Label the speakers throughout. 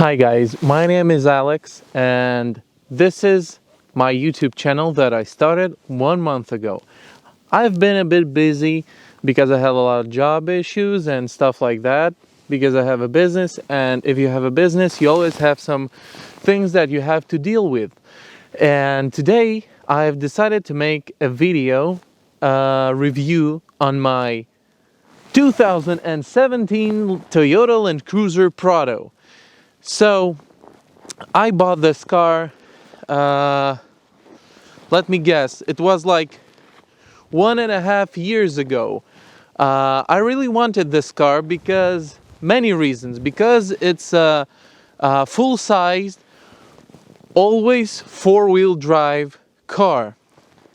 Speaker 1: Hi guys, my name is Alex and this is my YouTube channel that I started 1 month ago. I've been a bit busy because I have a lot of job issues and stuff like that, because I have a business, and if you have a business you always have some things that you have to deal with. And today I've decided to make a video review on my 2017 Toyota Land Cruiser Prado. So I bought this car, let me guess, it was like 1.5 years ago. I really wanted this car because many reasons. Because it's a full-sized, always four-wheel drive car.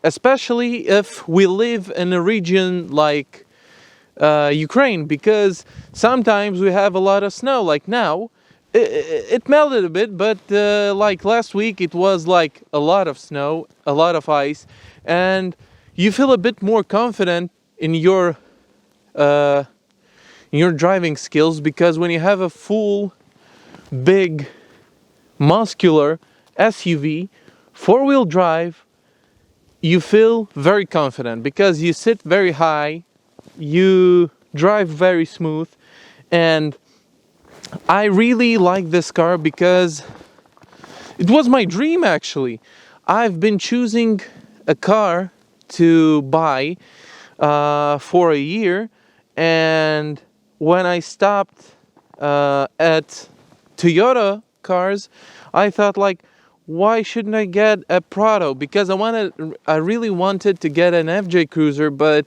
Speaker 1: Especially if we live in a region like Ukraine, because sometimes we have a lot of snow, like now. It melted a bit, but like last week it was like a lot of snow, a lot of ice, and you feel a bit more confident in your driving skills, because when you have a full, big, muscular SUV, four-wheel drive, you feel very confident because you sit very high, you drive very smooth, and I really like this car because it was my dream actually. I've been choosing a car to buy for a year, and when I stopped at Toyota cars, I thought, like, why shouldn't I get a Prado? Because I really wanted to get an FJ Cruiser, but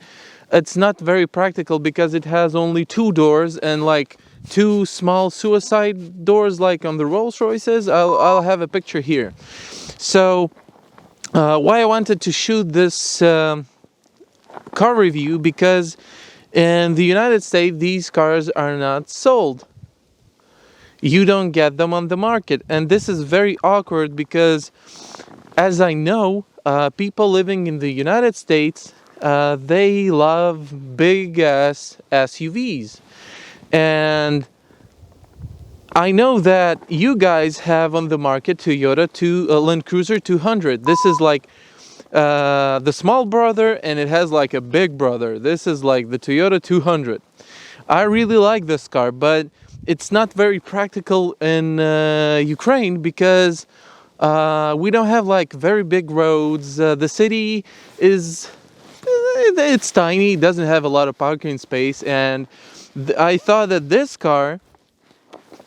Speaker 1: it's not very practical because it has only 2 doors and like 2 small suicide doors like on the Rolls Royces. I'll have a picture here. So why I wanted to shoot this car review, because in the United States these cars are not sold. You don't get them on the market, and this is very awkward because, as I know, people living in the United States, they love big ass SUVs. And I know that you guys have on the market Toyota Land Cruiser 200. This is like the small brother, and it has like a big brother. This is like the Toyota 200. I really like this car, but it's not very practical in Ukraine because we don't have like very big roads. The city is it's tiny, it doesn't have a lot of parking space, and I thought that this car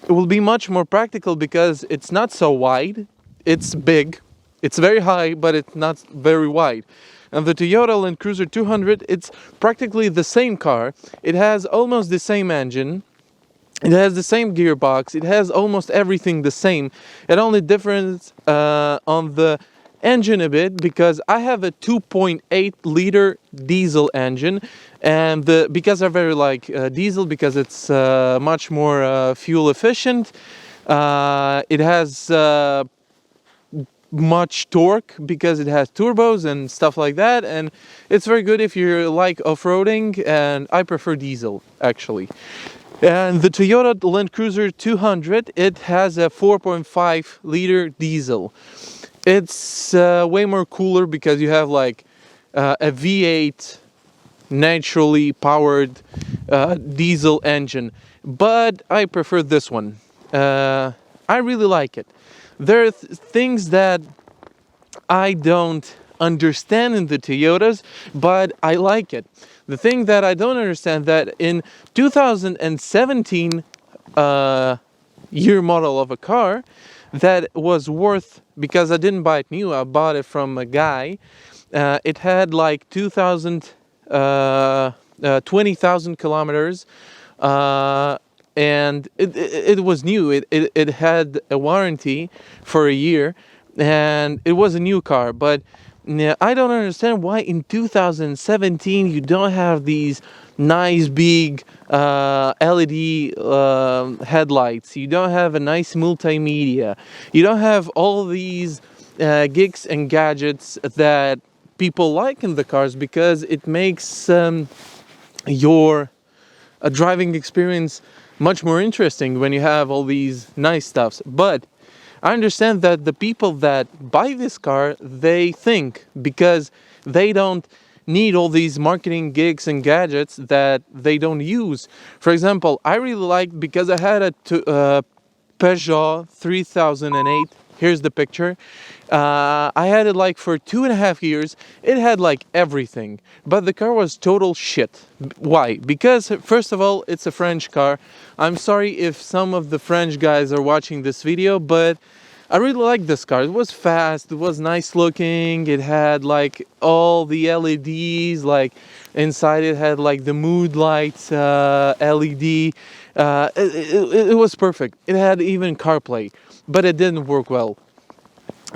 Speaker 1: will be much more practical because it's not so wide. It's big, it's very high, but it's not very wide. And the Toyota Land Cruiser 200, it's practically the same car. It has almost the same engine. It has the same gearbox. It has almost everything the same. It only differs on the engine a bit, because I have a 2.8 liter diesel engine, and because I very like diesel, because it's much more fuel efficient. It has much torque because it has turbos and stuff like that, and it's very good if you like off-roading, and I prefer diesel actually. And the Toyota Land Cruiser 200, it has a 4.5 liter diesel. It's way more cooler because you have like a V8 naturally powered diesel engine, but I prefer this one. I really like it. There are things that I don't understand in the Toyotas, but I like it. The thing that I don't understand, that in 2017 year model of a car that was worth, because I didn't buy it new, I bought it from a guy, it had like 20,000 kilometers, and it was new. It had a warranty for a year, and it was a new car. But I don't understand why in 2017 you don't have these nice big LED headlights. You don't have a nice multimedia. You don't have all these gigs and gadgets that people like in the cars, because it makes your driving experience much more interesting when you have all these nice stuffs. But I understand that the people that buy this car, they think because they don't need all these marketing gigs and gadgets that they don't use. For example, I really liked, because I had a Peugeot 3008. Here's the picture. I had it like for 2.5 years. It had like everything, but the car was total shit. Why? Because first of all, it's a French car. I'm sorry if some of the French guys are watching this video, but I really liked this car. It was fast, it was nice looking, it had like all the LEDs, like inside it had like the mood lights LED. It was perfect. It had even CarPlay, but it didn't work well.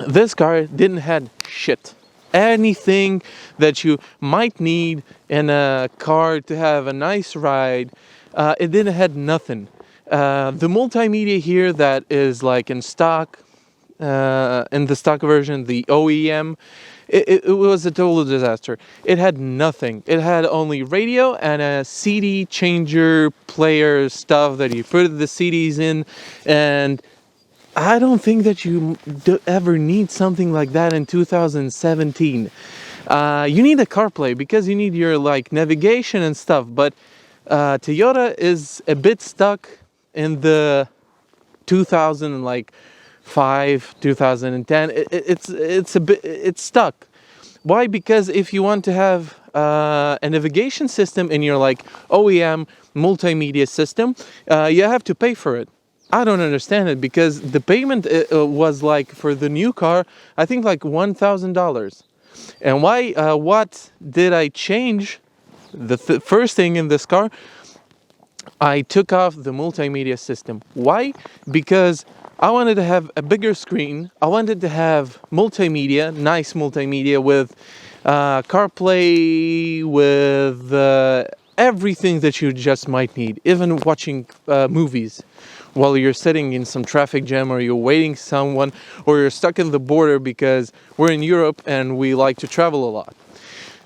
Speaker 1: This car didn't have shit. Anything that you might need in a car to have a nice ride, it didn't have nothing. The multimedia here that is like in stock, in the stock version, the OEM, it was a total disaster. It had nothing. It had only radio and a CD changer player stuff that you put the CDs in, and I don't think that you ever need something like that in 2017. You need a CarPlay because you need your like navigation and stuff, but Toyota is a bit stuck in the 2005, 2010. It's stuck. Why? Because if you want to have a navigation system in your like OEM multimedia system, you have to pay for it. I don't understand it, because the payment was like for the new car, I think like $1,000. And why? What did I change? The first thing in this car, I took off the multimedia system. Why? Because I wanted to have a bigger screen. I wanted to have multimedia, nice multimedia with CarPlay, with everything that you just might need, even watching movies while you're sitting in some traffic jam, or you're waiting someone, or you're stuck in the border, because we're in Europe and we like to travel a lot.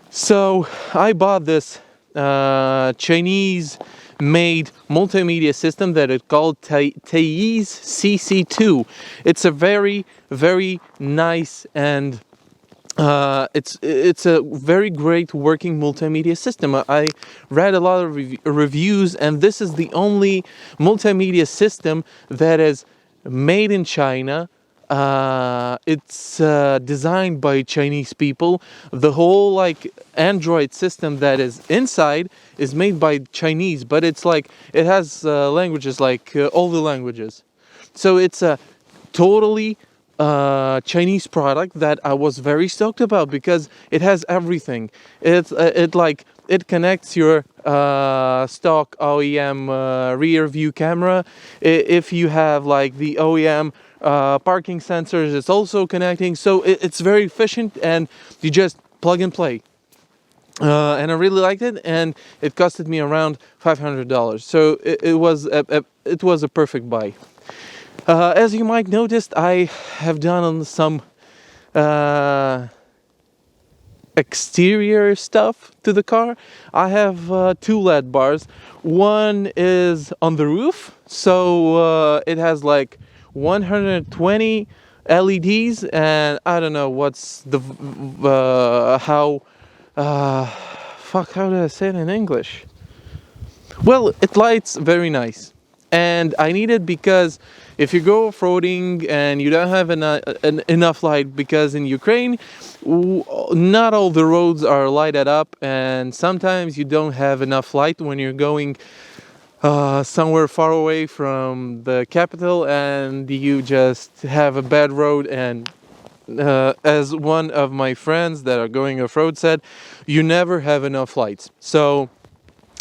Speaker 1: So I bought this Chinese made multimedia system that is called Thieves CC2. It's a very, very nice and it's a very great working multimedia system. I read a lot of reviews, and this is the only multimedia system that is made in China. It's designed by Chinese people. The whole like Android system that is inside is made by Chinese, but it's like it has languages like all the languages. So it's a totally Chinese product that I was very stoked about, because it has everything. It connects your stock OEM rear view camera. If you have like the OEM parking sensors, it's also connecting. So it's very efficient, and you just plug and play. And I really liked it, and it costed me around $500. So it was a perfect buy. As you might notice, I have done some exterior stuff to the car. I have two LED bars. One is on the roof, so it has like 120 LEDs, and I don't know what's the how do I say it in English? Well, it lights very nice. And I need it because if you go off-roading and you don't have enough light, because in Ukraine, not all the roads are lighted up, and sometimes you don't have enough light when you're going somewhere far away from the capital, and you just have a bad road. And as one of my friends that are going off-road said, you never have enough lights. So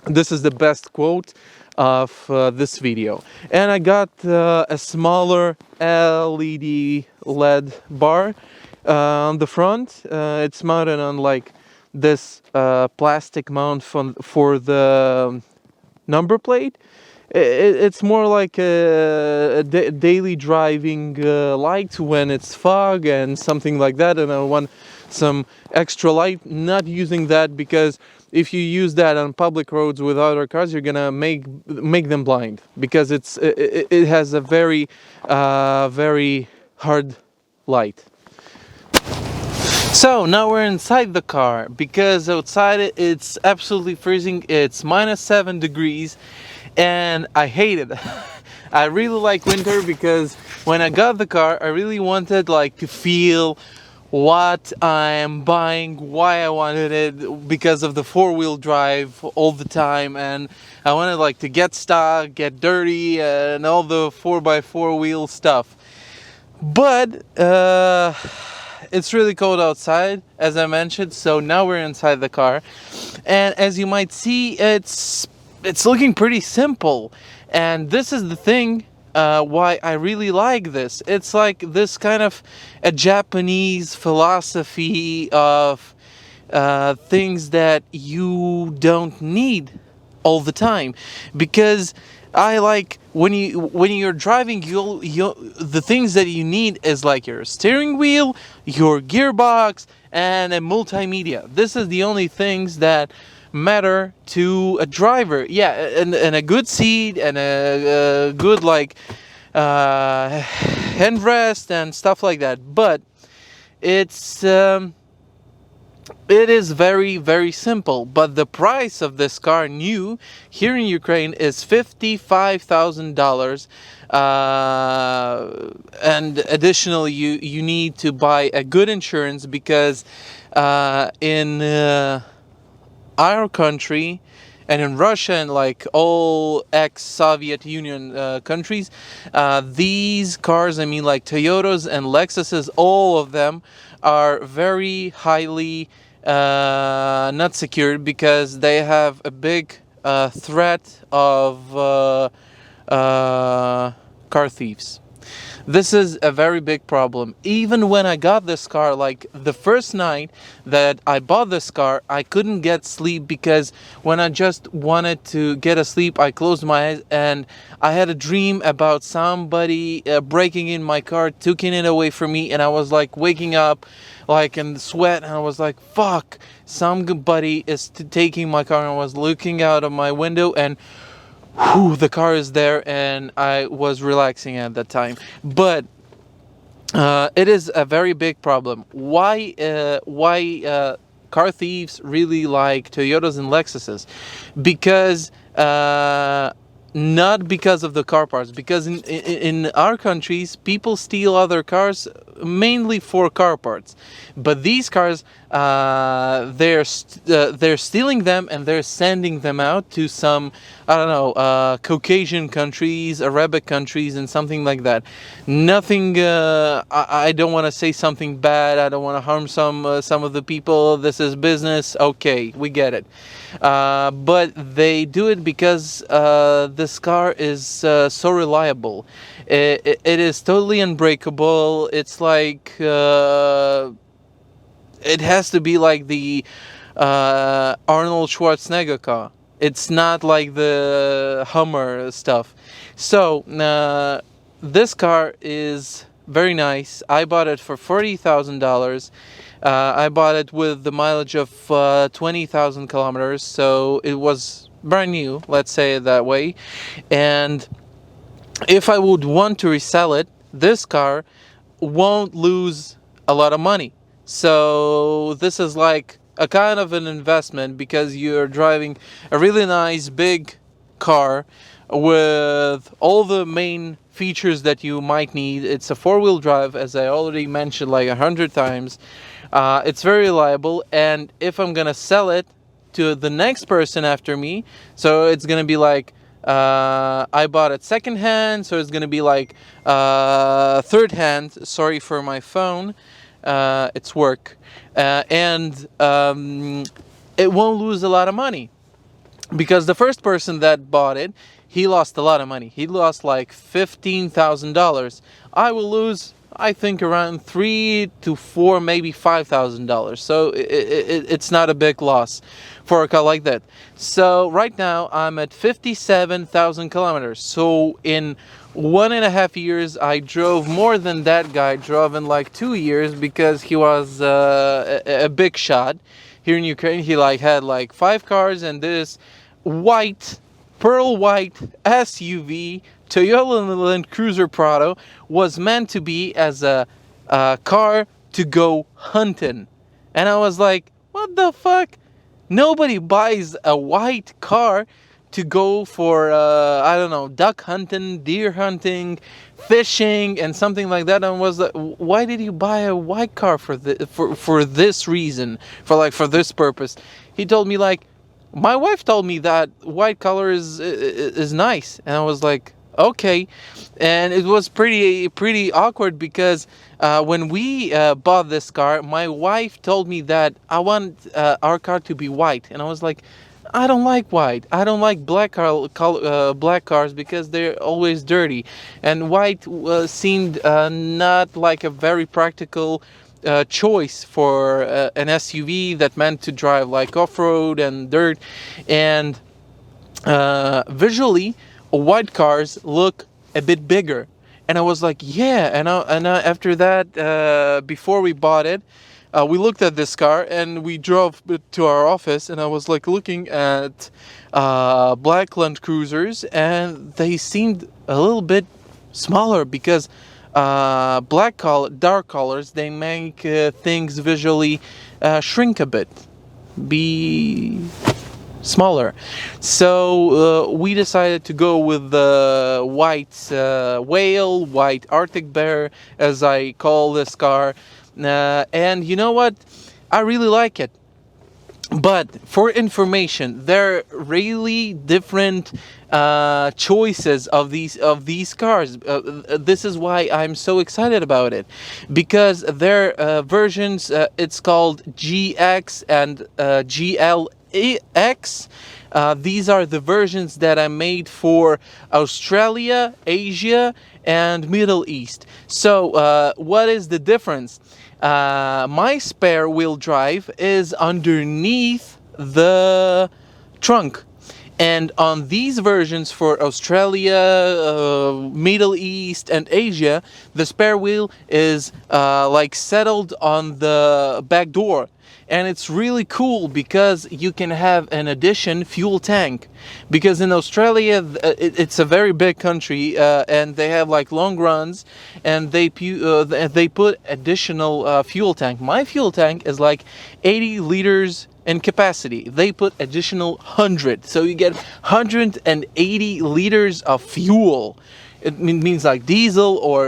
Speaker 1: this is the best quote of this video. And I got a smaller LED bar on the front. It's mounted on like this plastic mount for the number plate. It's more like a daily driving light when it's fog and something like that, and I want some extra light. Not using that because if you use that on public roads with other cars, you're gonna make them blind, because it has a very very hard light. So now we're inside the car, because outside it's absolutely freezing. It's -7 degrees, and I hate it. I really like winter, because when I got the car, I really wanted like to feel what I'm buying, why I wanted it, because of the four-wheel drive all the time, and I wanted like to get stuck, get dirty, and all the 4x4 wheel stuff. But it's really cold outside, as I mentioned, so now we're inside the car, and as you might see, it's looking pretty simple. And this is the thing why I really like this. It's like this kind of a Japanese philosophy of things that you don't need all the time, because I like when you're driving, the things that you need is like your steering wheel, your gearbox, and a multimedia. This is the only things that matter to a driver. Yeah, and a good seat, and a good like handrest and stuff like that. But it is very, very simple. But the price of this car, new here in Ukraine, is $55,000. And additionally, you need to buy a good insurance, because in our country and in Russia and like all ex-Soviet Union countries, these cars, I mean like Toyotas and Lexuses, all of them are very highly not secured, because they have a big threat of car thieves. This is a very big problem. Even when I got this car, like the first night that I bought this car, I couldn't get sleep, because when I just wanted to get a sleep, I closed my eyes and I had a dream about somebody breaking in my car, taking it away from me, and I was like waking up like in sweat, and I was like, fuck, somebody is taking my car. And I was looking out of my window, and the car is there, and I was relaxing at that time. But it is a very big problem. Why car thieves really like Toyotas and Lexuses? Because not because of the car parts, because in our countries, people steal other cars mainly for car parts. But these cars, they're stealing them, and they're sending them out to some, I don't know, Caucasian countries, Arabic countries, and something like that. Nothing. I don't want to say something bad. I don't want to harm some of the people. This is business. Okay, we get it. But they do it because this car is so reliable. It is totally unbreakable. It's like it has to be like the Arnold Schwarzenegger car. It's not like the Hummer stuff. So this car is very nice. I bought it for $40,000. I bought it with the mileage of 20,000 kilometers, so it was brand new, let's say it that way. And if I would want to resell it, this car won't lose a lot of money. So this is like a kind of an investment, because you're driving a really nice big car with all the main features that you might need. It's a four-wheel drive, as I already mentioned like 100 times. It's very reliable, and if I'm gonna sell it to the next person after me, so it's gonna be like I bought it second hand, so it's gonna be like third hand. Sorry for my phone, it's work, and it won't lose a lot of money, because the first person that bought it, he lost a lot of money. He lost like $15,000. I will lose, I think, around $3,000 to $4,000, maybe $5,000. So it's not a big loss for a car like that. So right now I'm at 57,000 kilometers. So in 1.5 years, I drove more than that guy drove in like 2 years, because he was a big shot. here in Ukraine. He like had like 5 cars, and this white, pearl white SUV Toyota Land Cruiser Prado was meant to be as a car to go hunting. And I was like, what the fuck? Nobody buys a white car to go for, I don't know, duck hunting, deer hunting, fishing, and something like that. And was like, why did you buy a white car for this reason, for this purpose? He told me like, my wife told me that white color is nice, and I was like, okay. And it was pretty awkward because when we bought this car, my wife told me that I want our car to be white, and I was like, I don't like white. I don't like black cars because they're always dirty, and white seemed not like a very practical choice for an SUV that meant to drive like off-road and dirt. And visually, white cars look a bit bigger, and I was like, yeah. And after that, before we bought it, we looked at this car and we drove to our office, and I was like looking at black Land Cruisers, and they seemed a little bit smaller because dark colors, they make things visually shrink a bit, be smaller. So we decided to go with the white whale, white Arctic bear, as I call this car. And you know what? I really like it. But for information, there are really different choices of these cars. This is why I'm so excited about it, because their versions, it's called GX and GLX. These are the versions that are made for Australia, Asia, and Middle East. So what is the difference? My spare wheel drive is underneath the trunk, and on these versions for Australia, Middle East, and Asia, the spare wheel is like settled on the back door. And it's really cool because you can have an addition fuel tank, because in Australia it's a very big country, and they have like long runs, and they put additional fuel tank. My fuel tank is like 80 liters in capacity. They put additional 100, so you get 180 liters of fuel. It means like diesel or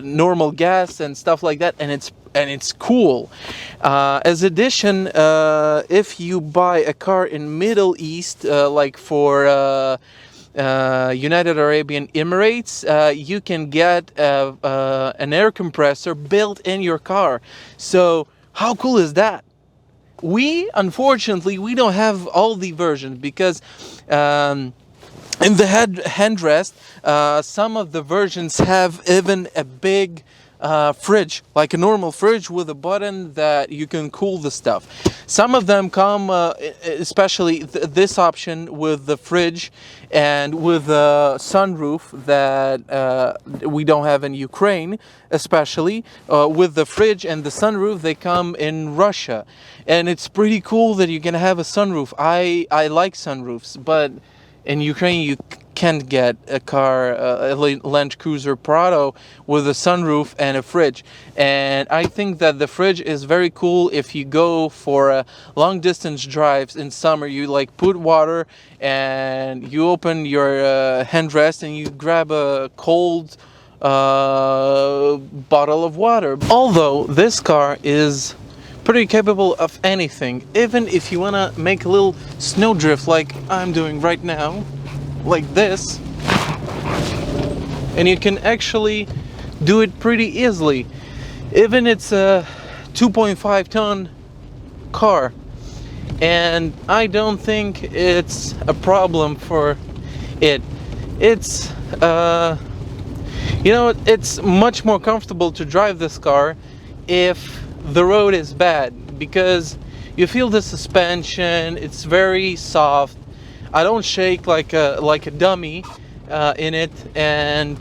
Speaker 1: normal gas and stuff like that, and it's cool. As addition, if you buy a car in Middle East, like for United Arabian Emirates, you can get an air compressor built in your car. So how cool is that? Unfortunately, we don't have all the versions because in the handrest, some of the versions have even a big fridge, like a normal fridge with a button that you can cool the stuff. Some of them come, especially this option with the fridge and with the sunroof that we don't have in Ukraine, especially with the fridge and the sunroof, they come in Russia. And it's pretty cool that you can have a sunroof. I like sunroofs, but in Ukraine, you can't get a car, a Land Cruiser Prado with a sunroof and a fridge. And I think that the fridge is very cool if you go for long distance drives in summer. You like put water and you open your handrest and you grab a cold bottle of water. Although this car is pretty capable of anything, even if you want to make a little snowdrift like I'm doing right now, like this, and you can actually do it pretty easily. Even it's a 2.5 ton car, and I don't think it's a problem for it. It's it's much more comfortable to drive this car if the road is bad, because you feel the suspension, it's very soft. I don't shake like a dummy in it, and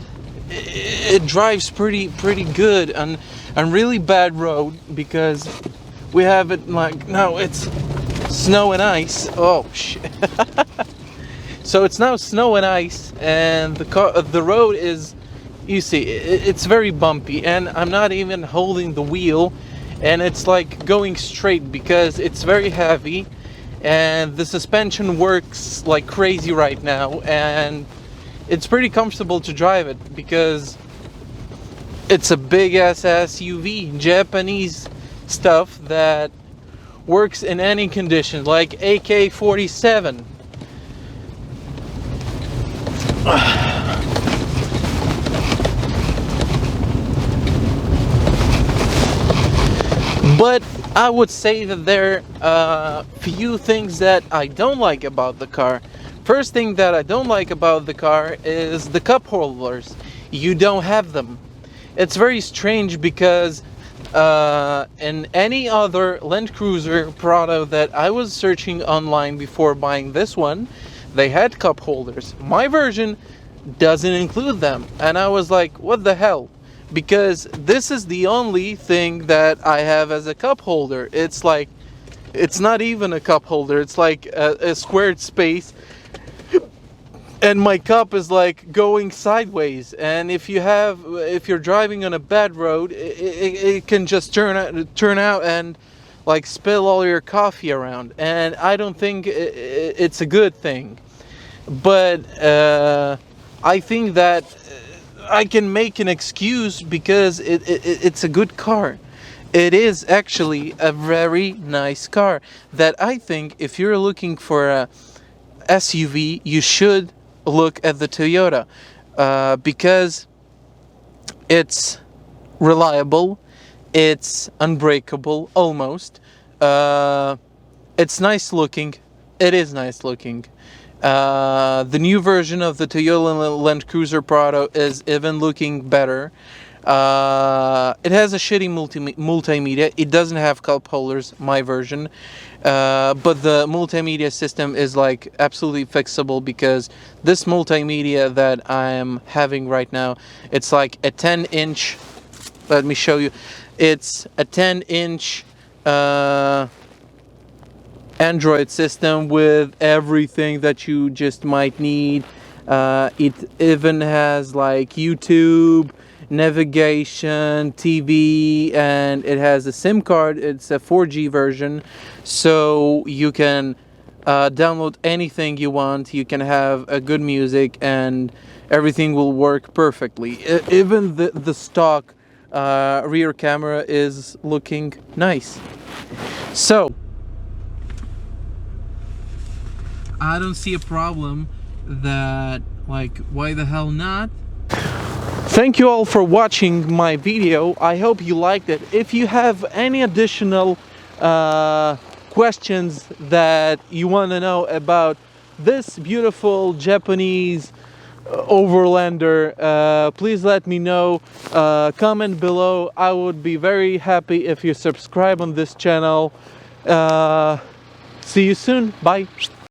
Speaker 1: it drives pretty good on really bad road, because We have it like, no, it's snow and ice. Oh shit. So it's now snow and ice, and the road is, you see, it's very bumpy, and I'm not even holding the wheel, and it's like going straight because it's very heavy, and the suspension works like crazy right now, and it's pretty comfortable to drive it because it's a big ass SUV, Japanese stuff that works in any condition, like AK-47. But I would say that there are few things that I don't like about the car. First thing that I don't like about the car is the cup holders. You don't have them. It's very strange because in any other Land Cruiser Prado that I was searching online before buying this one, they had cup holders. My version doesn't include them, and I was like, what the hell? Because this is the only thing that I have as a cup holder. It's like, it's not even a cup holder, it's like a squared space, and my cup is like going sideways, and if you're driving on a bad road, it can just turn out and like spill all your coffee around, and I don't think it's a good thing. But I think that I can make an excuse because it's a good car. It is actually a very nice car that I think if you're looking for a SUV, you should look at the Toyota because it's reliable, it's unbreakable almost, it's nice looking, it is nice looking. The new version of the Toyota Land Cruiser Prado is even looking better. It has a shitty multimedia. It doesn't have cup holders, my version. But the multimedia system is like absolutely fixable because this multimedia that I'm having right now, it's like a 10-inch, let me show you. It's a 10-inch Android system with everything that you just might need. It even has like YouTube, navigation, TV, and it has a SIM card. It's a 4G version, so you can download anything you want. You can have a good music and everything will work perfectly. Even the stock rear camera is looking nice. So I don't see a problem that, like, why the hell not? Thank you all for watching my video. I hope you liked it. If you have any additional questions that you want to know about this beautiful Japanese overlander, please let me know. Comment below. I would be very happy if you subscribe on this channel. See you soon. Bye.